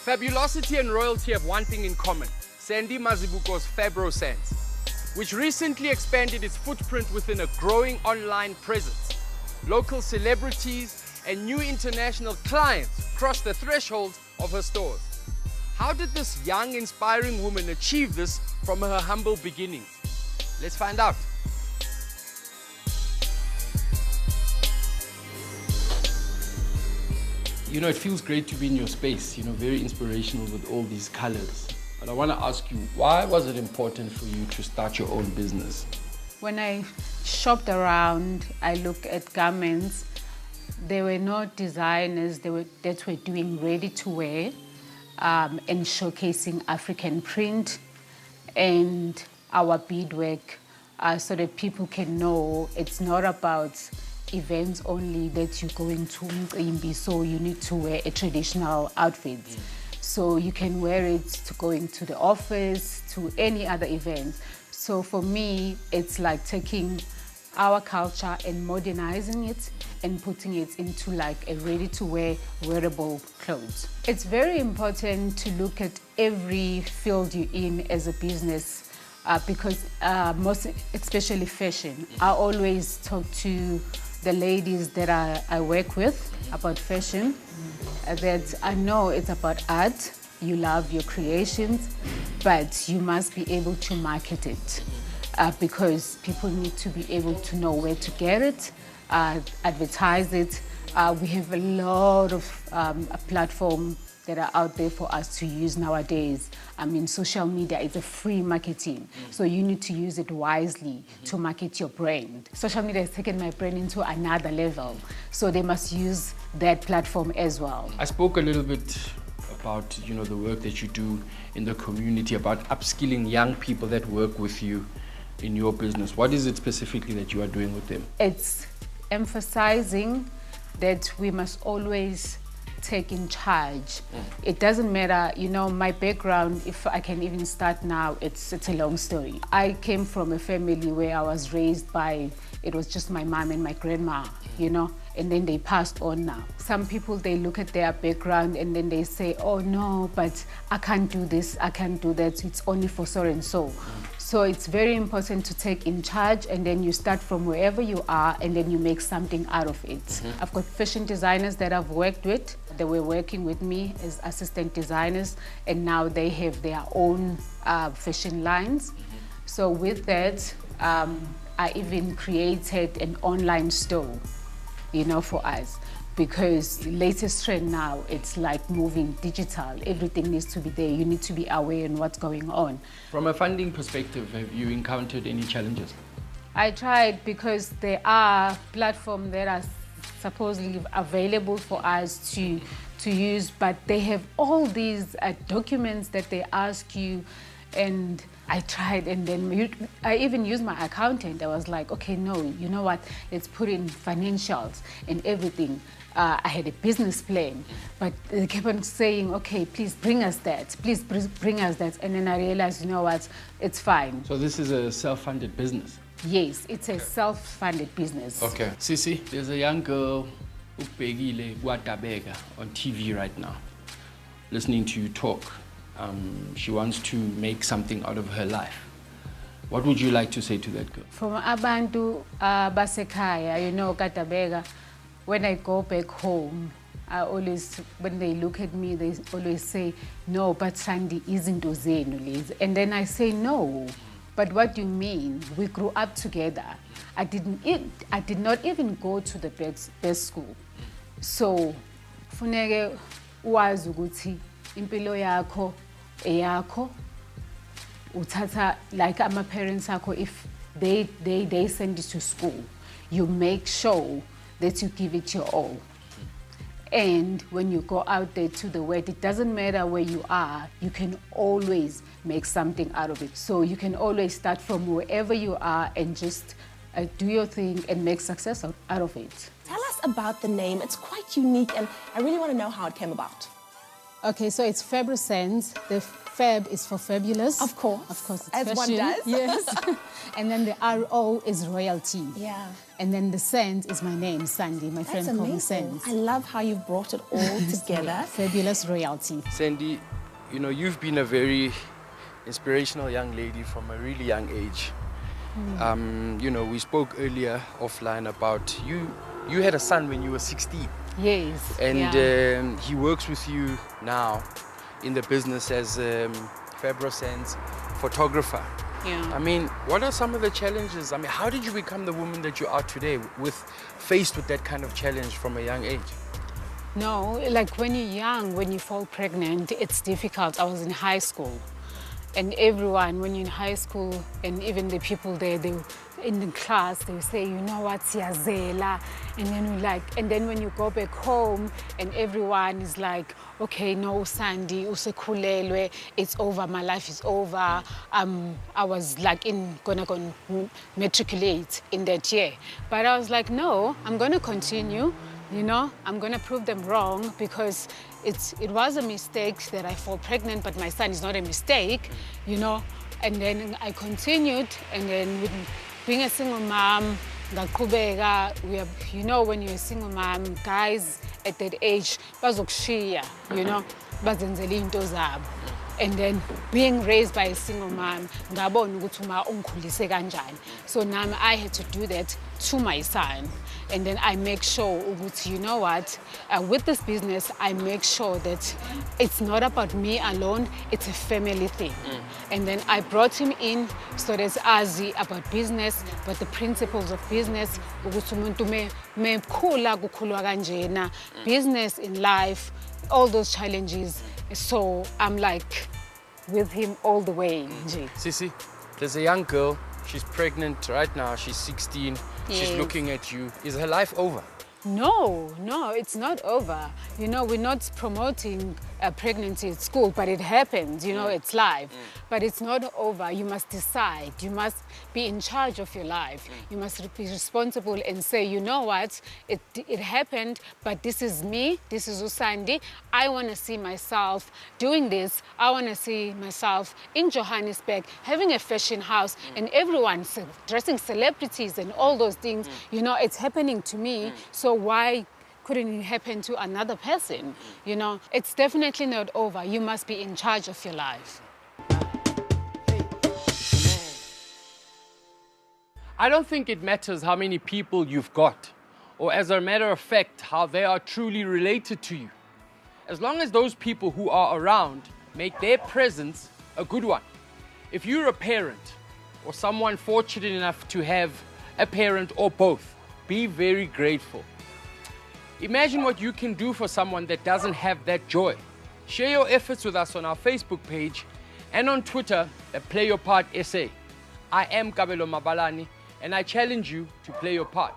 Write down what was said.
Fabulosity and royalty have one thing in common: Sandi Mazibuko's FabroSanz, which recently expanded its footprint within a growing online presence. Local celebrities and new international clients crossed the thresholds of her stores. How did this young, inspiring woman achieve this from her humble beginnings? Let's find out. You know, it feels great to be in your space, very inspirational with all these colors. But I want to ask you, why was it important for you to start your own business? When I shopped around, I looked at garments. There were no designers that were doing ready-to-wear and showcasing African print and our beadwork so that people can know it's not about events only that you're going to Mcimbi, so you need to wear a traditional outfit. So you can wear it to going to the office, to any other event. So for me, it's like taking our culture and modernizing it and putting it into like a ready-to-wear, wearable clothes. It's very important to look at every field you're in as a business because most, especially fashion, I always talk to the ladies that I work with about fashion, that I know it's about art. You love your creations, but you must be able to market it because people need to be able to know where to get it, advertise it. We have a lot of platforms that are out there for us to use nowadays. I mean, social media is a free marketing, so you need to use it wisely to market your brand. Social media has taken my brand into another level, so they must use that platform as well. I spoke a little bit about, the work that you do in the community, about upskilling young people that work with you in your business. What is it specifically that you are doing with them? It's emphasizing that we must always take in charge. It doesn't matter, my background, if I can even start now, it's a long story. I came from a family where I was raised by, it was just my mom and my grandma, and then they passed on now. Some people, they look at their background and then they say, oh no, but I can't do this, I can't do that, it's only for so and so. So it's very important to take in charge, and then you start from wherever you are and then you make something out of it. I've got fashion designers that I've worked with. They were working with me as assistant designers, and now they have their own fashion lines. So with that, I even created an online store, for us. Because the latest trend now, it's like moving digital. Everything needs to be there. You need to be aware of what's going on. From a funding perspective, have you encountered any challenges? I tried, because there are platforms that are supposedly available for us to use, but they have all these documents that they ask you, and I tried, and then I even used my accountant. I was like, okay, no, you know what, let's put in financials and everything. I had a business plan, but they kept on saying, okay, please bring us that, please bring us that. And then I realized, you know what, it's fine. So this is a self-funded business? Yes, it's a self-funded business. Okay. Sisi, there's a young girl, Upegile Guatabega, on TV right now, listening to you talk. She wants to make something out of her life. What would you like to say to that girl? From abantu basekhaya, Katabega, when I go back home, I always, when they look at me, they always say, no, but Sandi isn't uzenu, Liz. And then I say, no, but what do you mean? We grew up together. I did not even go to the best school. So, funeke uwazi ukuthi impilo yakho eyakho, uthatha, like my parents akho, if they send you to school, you make sure that you give it your all. And when you go out there to the world, it doesn't matter where you are, you can always make something out of it. So you can always start from wherever you are and just do your thing and make success out of it. Tell us about the name. It's quite unique, and I really want to know how it came about. Okay, so it's FabroSanz. The Fab is for fabulous. Of course. Of course, it's As one fashion. does. Yes. And then the R-O is royalty. Yeah. And then the Sanz is my name, Sandi. My friend That's called me amazing. Sanz. I love how you've brought it all together. Fabulous royalty. Sandi, you know, you've been a very inspirational young lady from a really young age. You know, we spoke earlier offline about you had a son when you were 16. Yes. And he works with you now in the business as FabroSanz photographer. Yeah. I mean, what are some of the challenges? I mean, how did you become the woman that you are today faced with that kind of challenge from a young age? No, like when you're young, when you fall pregnant, it's difficult. I was in high school. And everyone, when you're in high school, and even the people there, they in the class, they say, you know what, siyazela. And then we like, and then when you go back home, and everyone is like, okay, no, Sandi, usekhulelwe, it's over, my life is over. I was like gonna go matriculate in that year. But I was like, no, I'm gonna continue. You know, I'm gonna prove them wrong because it was a mistake that I fall pregnant, but my son is not a mistake, you know. And then I continued, and then with being a single mom, you know, when you're a single mom, guys at that age, bazokushiya, you know, bazenzela into zabo. And then being raised by a single mom, ngabona ukuthi uma ungikhulise kanjani. So now I had to do that to my son. And then I make sure, you know what, with this business, I make sure that it's not about me alone, it's a family thing. And then I brought him in so that azi about business, but the principles of business, business in life, all those challenges. So I'm like with him all the way. Sisi, there's a young girl, she's pregnant right now, she's 16. She's Yes. looking at you. Is her life over? No, it's not over. You know, we're not promoting pregnancy at school, but it happens, you know, it's life. But it's not over. You must decide. You must be in charge of your life. You must be responsible and say, you know what, it happened, but this is me, this is Sandi. I want to see myself doing this. I want to see myself in Johannesburg, having a fashion house, and everyone dressing celebrities and all those things. You know, it's happening to me, so why couldn't it happen to another person? You know, it's definitely not over. You must be in charge of your life. I don't think it matters how many people you've got, or as a matter of fact, how they are truly related to you. As long as those people who are around make their presence a good one. If you're a parent, or someone fortunate enough to have a parent or both, be very grateful. Imagine what you can do for someone that doesn't have that joy. Share your efforts with us on our Facebook page and on Twitter at Play Your Part SA. I am Kabelo Mabalani, and I challenge you to play your part.